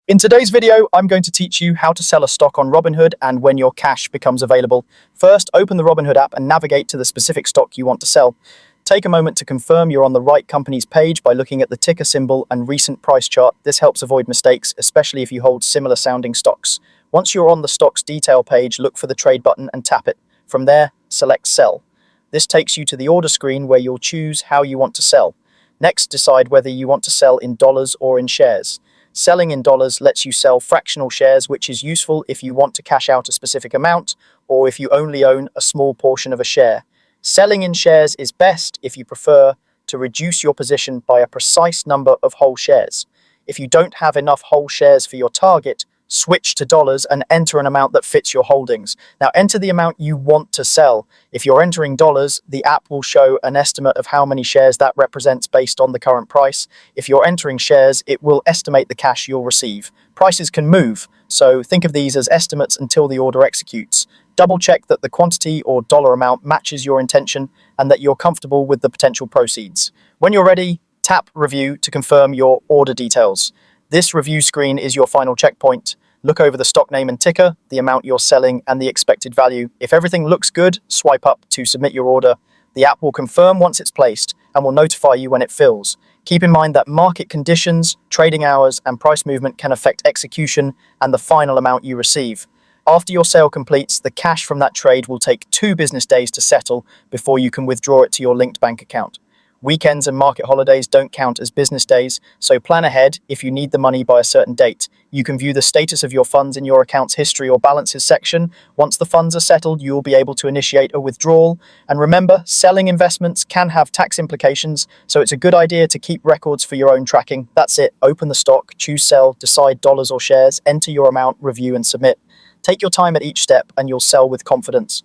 In today's video, I'm going to teach you how to sell a stock on Robinhood and when your cash becomes available. First, open the Robinhood app and navigate to the specific stock you want to sell. Take a moment to confirm you're on the right company's page by looking at the ticker symbol and recent price chart. This helps avoid mistakes, especially if you hold similar sounding stocks. Once you're on the stock's detail page, look for the trade button and tap it. From there, select sell. This takes you to the order screen where you'll choose how you want to sell. Next, decide whether you want to sell in dollars or in shares. Selling in dollars lets you sell fractional shares, which is useful if you want to cash out a specific amount or if you only own a small portion of a share. Selling in shares is best if you prefer to reduce your position by a precise number of whole shares. If you don't have enough whole shares for your target, switch to dollars and enter an amount that fits your holdings. Now enter the amount you want to sell. If you're entering dollars, the app will show an estimate of how many shares that represents based on the current price. If you're entering shares, it will estimate the cash you'll receive. Prices can move, so think of these as estimates until the order executes. Double check that the quantity or dollar amount matches your intention and that you're comfortable with the potential proceeds. When you're ready, tap Review to confirm your order details. This review screen is your final checkpoint. Look over the stock name and ticker, the amount you're selling, and the expected value. If everything looks good, swipe up to submit your order. The app will confirm once it's placed and will notify you when it fills. Keep in mind that market conditions, trading hours, and price movement can affect execution and the final amount you receive. After your sale completes, the cash from that trade will take 2 business days to settle before you can withdraw it to your linked bank account. Weekends and market holidays don't count as business days, so plan ahead if you need the money by a certain date. You can view the status of your funds in your account's history or balances section. Once the funds are settled, you will be able to initiate a withdrawal. And remember, selling investments can have tax implications, so it's a good idea to keep records for your own tracking. That's it. Open the stock, choose sell, decide dollars or shares, enter your amount, review and submit. Take your time at each step and you'll sell with confidence.